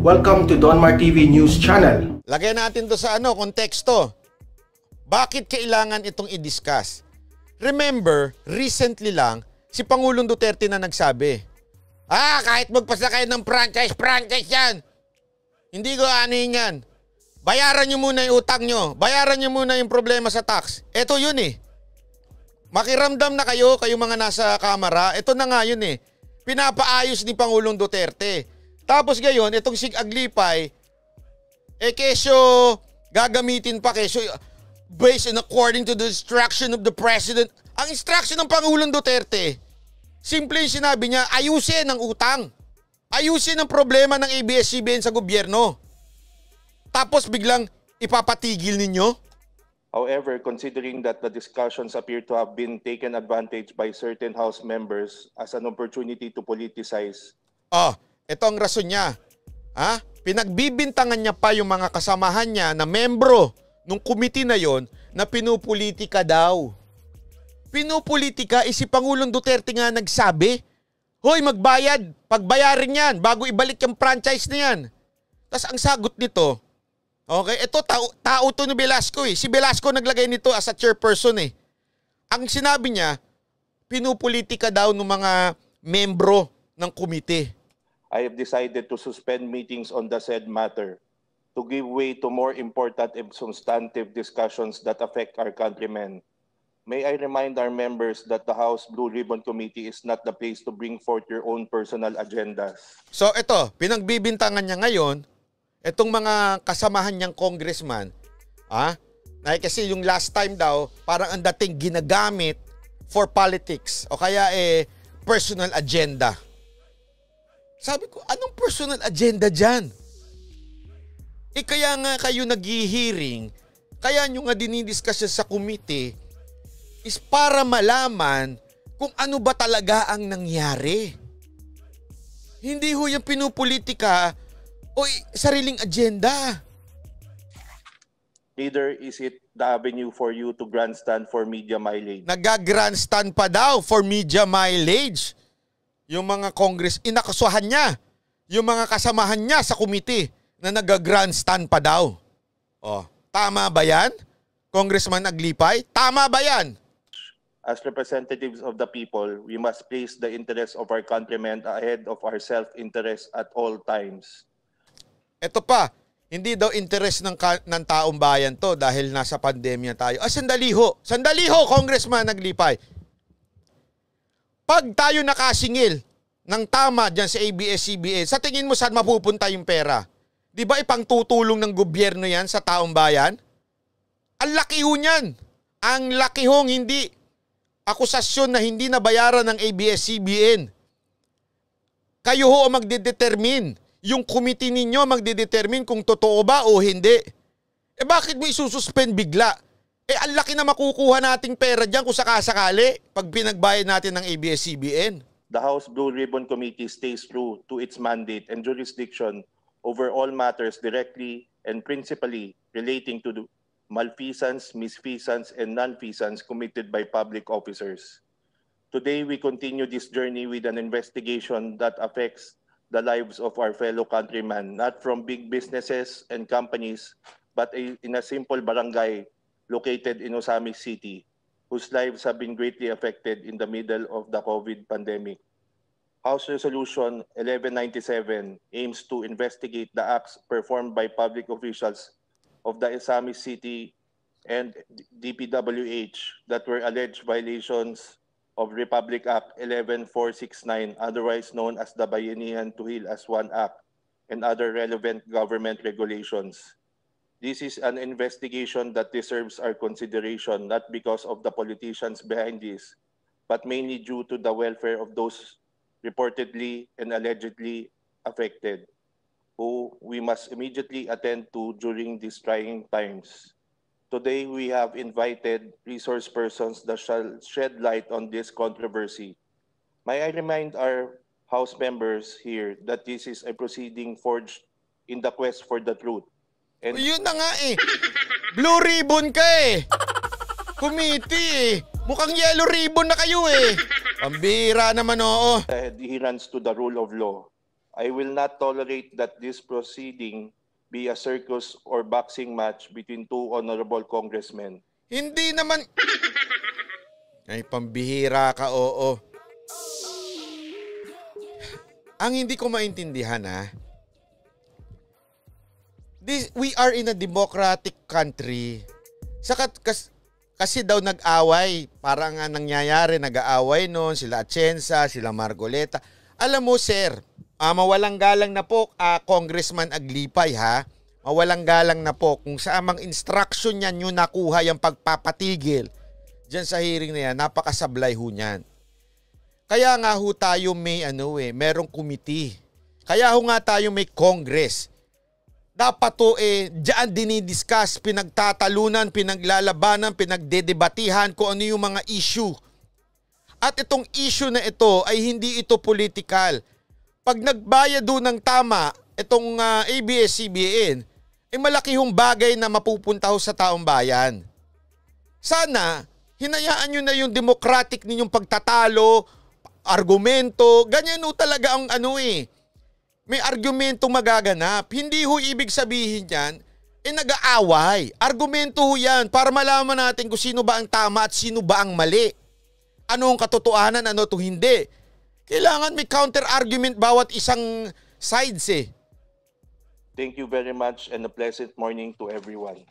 Welcome to Donmar TV News Channel. Lagyan natin to sa konteksto. Bakit kailangan itong i-discuss? Remember, recently lang, si Pangulong Duterte na nagsabi, kahit magpasa kayo ng franchise yan. Hindi ko anin yan. Bayaran nyo muna yung utang nyo. Bayaran nyo muna yung problema sa tax. Ito yun eh. Makiramdam na kayo mga nasa kamera. Ito na nga yun eh. Pinapaayos ni Pangulong Duterte. Tapos ngayon, itong Sig Aglipay, kesyo gagamitin pa, kesyo based and according to the instruction of the President. Ang instruction ng Pangulong Duterte, simple yung sinabi niya, ayusin ang utang. Ayusin ang problema ng ABS-CBN sa gobyerno. Tapos biglang ipapatigil ninyo? However, considering that the discussions appear to have been taken advantage by certain House members as an opportunity to politicize. Ito ang rason niya. Pinagbibintangan niya pa yung mga kasamahan niya na membro nung committee na yon na pinupolitika daw. Pinupolitika, si Pangulong Duterte nga nagsabi, hoy, magbayad, pagbayarin yan, bago ibalik yung franchise na yan. Tapos ang sagot nito, okay, ito tao to ni Velasco eh. Si Velasco naglagay nito as a chairperson eh. Ang sinabi niya, pinupolitika daw ng mga membro ng komite. I have decided to suspend meetings on the said matter to give way to more important and substantive discussions that affect our countrymen. May I remind our members that the House Blue Ribbon Committee is not the place to bring forth your own personal agendas. So ito, pinagbibintangan niya ngayon, itong mga kasamahan niyang congressman, kasi yung last time daw, parang ang dating ginagamit for politics o kaya personal agenda. Sabi ko, anong personal agenda dyan? Kaya nga kayo nag-hearing, kaya nyo nga dinidiscuss sa committee, is para malaman kung ano ba talaga ang nangyari. Hindi ho yung pinupolitika o sariling agenda. Neither is it the avenue for you to grandstand for media mileage. Nag-grandstand pa daw for media mileage. Yung mga Congress, inakasuhan niya. Yung mga kasamahan niya sa committee na nag-grandstand pa daw. Tama ba yan? Congressman Aglipay, tama ba yan? As representatives of the people, we must place the interests of our countrymen ahead of our self-interest at all times. Ito pa, hindi daw interest ng taong bayan to dahil nasa pandemya tayo. Sandali ho, Congressman Aglipay. Pag tayo nakasingil ng tama dyan sa ABS-CBN, sa tingin mo saan mapupunta yung pera? Di ba ipangtutulong ng gobyerno yan sa taong bayan? Ang laki ho niyan. Ang laki hong hindi akusasyon na hindi nabayaran ng ABS-CBN. Kayo ho ang magdedetermine. Yung committee ninyo magdedetermine kung totoo ba o hindi. Bakit mo isususpend bigla? Ang laki na makukuha nating pera dyan kung sakasakali pag pinagbayad natin ng ABS-CBN. The House Blue Ribbon Committee stays true to its mandate and jurisdiction over all matters directly and principally relating to the malfeasance, misfeasance, and nonfeasance committed by public officers. Today, we continue this journey with an investigation that affects the lives of our fellow countrymen, not from big businesses and companies, but in a simple barangay located in Osamis City, whose lives have been greatly affected in the middle of the COVID pandemic. House Resolution 1197 aims to investigate the acts performed by public officials of the Osamis City and DPWH that were alleged violations of Republic Act 11469, otherwise known as the Bayanihan to Heal as One Act, and other relevant government regulations. This is an investigation that deserves our consideration, not because of the politicians behind this, but mainly due to the welfare of those reportedly and allegedly affected, who we must immediately attend to during these trying times. Today, we have invited resource persons that shall shed light on this controversy. May I remind our House members here that this is a proceeding forged in the quest for the truth. And yun na nga Blue ribbon ka Committee Mukhang yellow ribbon na kayo Pambira naman adherence to the rule of law. I will not tolerate that this proceeding be a circus or boxing match between two honorable congressmen. Hindi naman... Ay, pambihira ka, oo. Ang hindi ko maintindihan, we are in a democratic country. Kasi daw nag-away. Parang nga nangyayari, nag-aaway noon. Sila Atienza, sila Margoleta. Alam mo, sir, mawalang galang na po, Congressman Aglipay, mawalang galang na po kung sa amang instruction niyan yung nakuha yung pagpapatigil diyan sa hearing na yan, napakasablay ho niyan. Kaya nga ho tayo may merong committee. Kaya ho nga tayo may Congress. Dapat to diyan dinidiscuss, pinagtatalunan, pinaglalabanan, pinagdedebatihan kung ano yung mga issue. At itong issue na ito ay hindi ito political. Pag nagbayad doon ng tama, itong ABS-CBN, malaki hong bagay na mapupunta ho sa taong bayan. Sana, hinayaan nyo na yung democratic ninyong pagtatalo, argumento, ganyan ho talaga ang may argumento magaganap. Hindi ho ibig sabihin yan, nag-aaway. Argumento ho yan para malaman natin kung sino ba ang tama at sino ba ang mali. Ano ang katotohanan, ano to hindi. Kailangan may counter-argument bawat isang sides Thank you very much and a pleasant morning to everyone.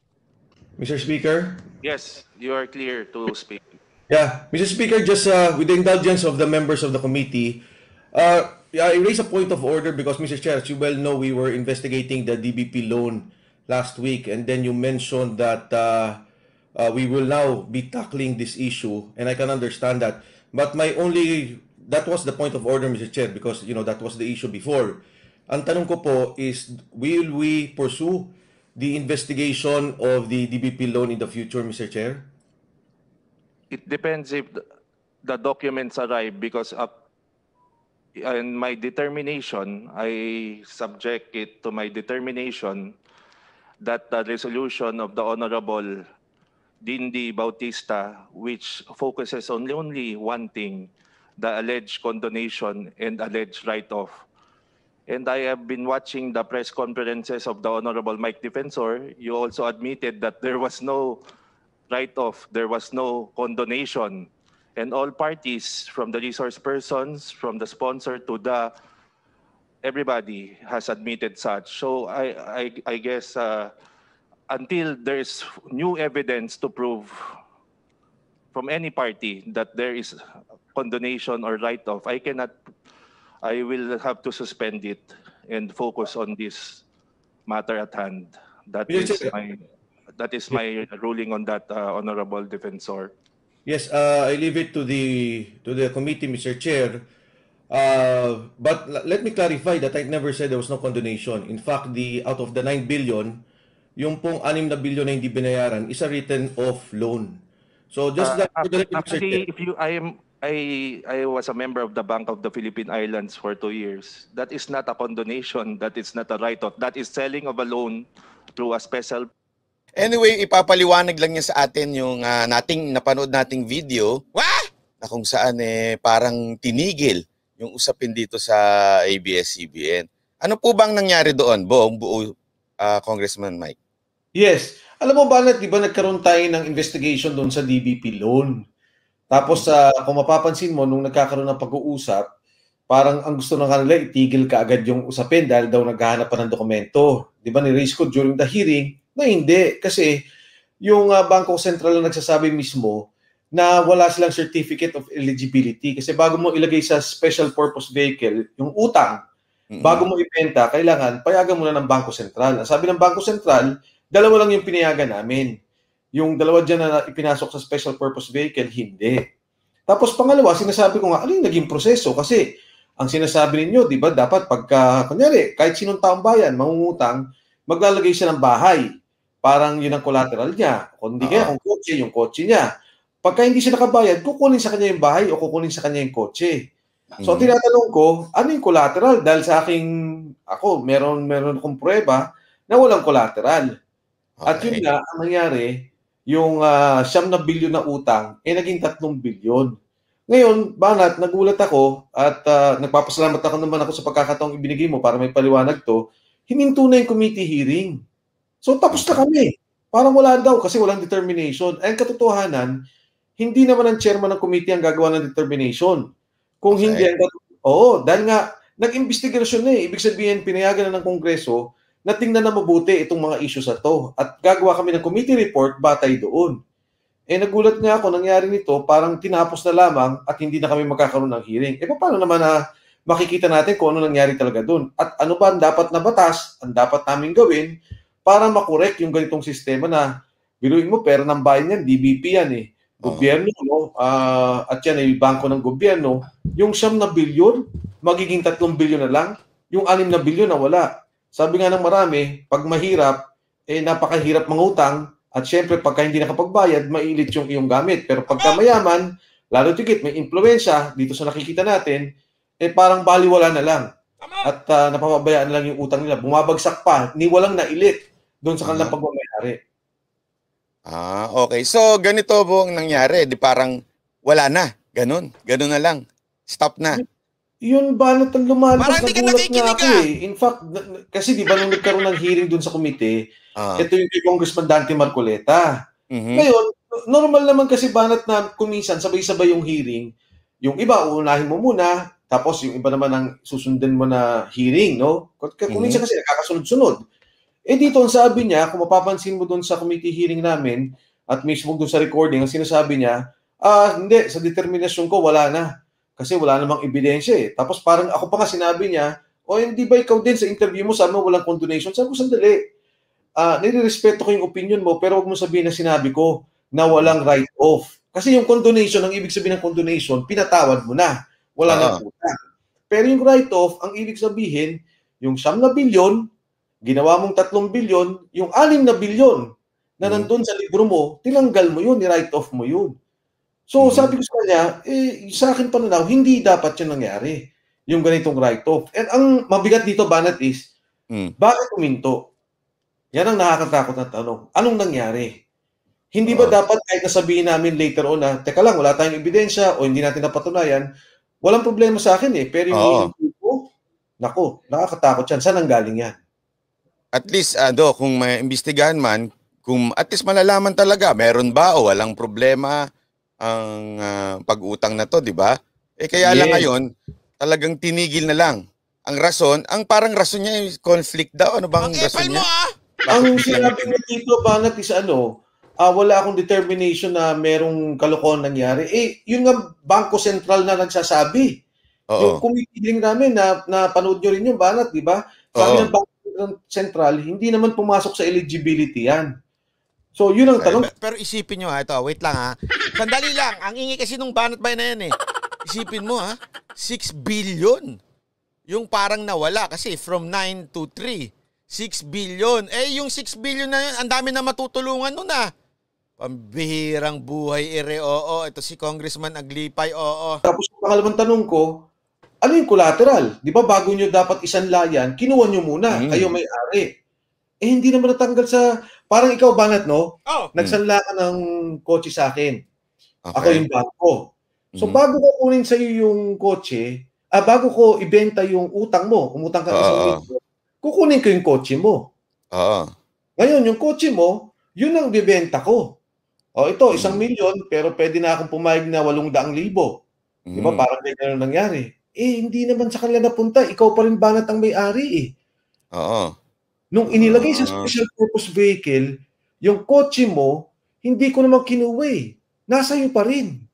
Mr. Speaker? Yes, you are clear to speak. Yeah, Mr. Speaker, just with the indulgence of the members of the committee, I raise a point of order because, Mr. Chair, as you well know, we were investigating the DBP loan last week, and then you mentioned that we will now be tackling this issue, and I can understand that. But that was the point of order, Mr. Chair, because, that was the issue before. Ang tanong ko po is, will we pursue the investigation of the DBP loan in the future, Mr. Chair? It depends if the documents arrive because in my determination, I subject it to my determination that the resolution of the Honorable Dindi Bautista, which focuses on only one thing, the alleged condonation and alleged write-off. And I have been watching the press conferences of the Honorable Mike Defensor. You also admitted that there was no write-off, there was no condonation. And all parties, from the resource persons, from the sponsor to everybody has admitted such. So I guess until there's new evidence to prove from any party that there is condonation or write-off, I will have to suspend it and focus on this matter at hand. That is my ruling on that, Honorable Defensor. Yes, I leave it to the committee, Mr. Chair. But let me clarify that I never said there was no condonation. In fact, out of the 9 billion, yung pong 6 na billion na hindi binayaran is a written off loan. So just that for the record, Mr. Chair. I was a member of the Bank of the Philippine Islands for 2 years. That is not a condonation. That is not a write-off. That is selling of a loan through a special. Anyway, ipapaliwanag lang niya sa atin yung napanood nating video na kung saan parang tinigil yung usapin dito sa ABS-CBN. Ano po bang nangyari doon, buo Congressman Mike? Yes. Alam mo ba, di ba nagkaroon tayo ng investigation doon sa DBP loan? Tapos kung mapapansin mo, nung nagkakaroon ng pag-uusap, parang ang gusto ng kanila, itigil ka agad yung usapin dahil daw naghahanap pa ng dokumento. Di ba ni-raise ko during the hearing na hindi. Kasi yung Bangko Sentral na nagsasabi mismo na wala silang certificate of eligibility. Kasi bago mo ilagay sa special purpose vehicle, yung utang, bago mo ibenta, kailangan payagan mo na ng Bangko Sentral. Ang sabi ng Bangko Sentral, dalawa lang yung pinayagan namin. Yung dalawa dyan na ipinasok sa special purpose vehicle, hindi. Tapos pangalawa, sinasabi ko nga, ano yung naging proseso? Kasi ang sinasabi ninyo, di ba, dapat pagka, kunyari, kahit sinong taong bayan, mangungutang, maglalagay siya ng bahay. Parang yun ang collateral niya. Kung hindi kaya, kung kotse, yung kotse niya. Pagka hindi siya nakabayad, kukunin sa kanya yung bahay o kukunin sa kanya yung kotse. So, tinatanong ko, ano yung collateral? Dahil sa meron akong pruweba na walang collateral. Okay. At yun ang nangyari, yung 9 na bilyon na utang, naging 3 bilyon. Ngayon, Banat, nagulat ako at nagpapasalamat naman ako sa pagkakataong ibinigay mo para may paliwanag to. Hininto na yung committee hearing. So tapos na kami. Parang wala daw kasi walang determination. Ang katotohanan, hindi naman ang chairman ng committee ang gagawa ng determination. Kung Okay. hindi, dahil nga nag-investigasyon na eh. Ibig sabihin, pinayagan na ng Kongreso na tingnan na mabuti itong mga issues na to. At gagawa kami ng committee report batay doon. Nagulat nga ako, nangyari nito, parang tinapos na lamang at hindi na kami magkakaroon ng hearing. Paano naman na makikita natin kung ano nangyari talaga doon? At ano ba ang dapat na batas, ang dapat namin gawin para makorek yung ganitong sistema na biruin mo, pera ng bayan yan, DBP yan eh. Gobyerno, no? At yan ay bangko ng gobyerno. Yung 9 na bilyon, magiging 3 bilyon na lang. Yung 6 na bilyon na wala. Sabi nga ng marami, pag mahirap, napakahirap mangutang. At syempre, pagka hindi nakapagbayad, mailit yung iyong gamit. Pero pagka mayaman, lalo tigit, may influensya dito sa nakikita natin, parang baliwala na lang. At napapabayaan na lang yung utang nila. Bumabagsak pa, ni walang nailit doon sa kanilang pagmamayari. Okay. So, ganito po ang nangyari. Di parang wala na. Ganun na lang. Stop na. Yun ba na lumalabas, Parang hindi ka nagulat nga nakikinig ako eh. In fact, kasi di ba nung nagkaroon ng hearing doon sa komite, ito yung kay Congressman Dante Marcoleta. Ngayon, normal naman kasi Banat na kuminsan sabay-sabay yung hearing. Yung iba, uunahin mo muna, tapos yung iba naman ang susundan mo na hearing, no? Kuminsan kasi nakakasunod-sunod. Dito ang sabi niya, kung mapapansin mo doon sa committee hearing namin, at mismo doon sa recording, ang sinasabi niya, hindi, sa determinasyon ko, wala na. Kasi wala namang ebidensya eh. Tapos parang ako pa nga sinabi niya, hindi ba ikaw din sa interview mo, sabi mo walang condonation? Sabi ko, sandali. Nire-respeto ko yung opinion mo, pero wag mo sabihin na sinabi ko na walang write-off. Kasi yung condonation, ang ibig sabihin ng condonation, pinatawad mo na. Wala nang utang. Pero yung write-off, ang ibig sabihin, yung 9 na bilyon, ginawa mong 3 bilyon, yung 6 na bilyon na nandun sa libro mo, tinanggal mo yun, ni-write-off mo yun. So sabi ko sa kanya, sa akin pananaw, hindi dapat yun nangyari. Yung ganitong write-off. And ang mabigat dito, Banat, is, bakit kuminto? Yan ang nakakatakot na tanong. Anong nangyari? Hindi ba dapat kahit nasabihin namin later on na, teka lang, wala tayong ebidensya o hindi natin napatunayan, walang problema sa akin eh. Pero yung hindi ko, naku, nakakatakot yan. Saan ang galing yan? At least, kung may imbestigahan man, kung at least malalaman talaga, meron ba o walang problema ang pag-utang na to, di ba? Kaya lang ngayon, talagang tinigil na lang. Ang rason, parang rason niya yung conflict daw. Ano bang rason niya? Ang sinabi niya dito, Banat, is wala akong determination na merong kalokohan nangyari. Yun nga, Bangko Sentral na nagsasabi. Yung committee hearing namin, na panood nyo rin yung Banat, di ba? Sabi ng Bangko Sentral, hindi naman pumasok sa eligibility yan. So, yun ang tanong. Pero isipin nyo ito, wait lang Sandali lang, ang ingay kasi nung Banat Bay na yan eh. Isipin mo 6 billion. Yung parang nawala kasi from 9 to 3. 6 billion. Yung 6 billion na yun, ang dami na matutulungan nun Pambihirang buhay ito si Congressman Aglipay, Tapos pangalawang tanong ko, ano yung collateral? Di ba bago nyo dapat isanlayan, kinuha nyo muna, kayo may-ari. Hindi naman natanggal sa, parang ikaw Banat, no? Nagsanla ka ng kotse sa akin. Okay. Ako yung bangko. So bago ko kunin sa iyo yung kotse, bago ko ibenta yung utang mo, umutang ka sa kukunin ko yung kotse mo. Ngayon, yung kotse mo, yun ang bibenta ko. Ito, 1 milyon, pero pwede na akong pumayag na 800,000. Di ba? Parang ganyan ang nangyari. Hindi naman sa kanila napunta. Ikaw pa rin Banat ang may-ari Nung inilagay sa special purpose vehicle, yung kotse mo, hindi ko naman kinuha Nasa iyo pa rin.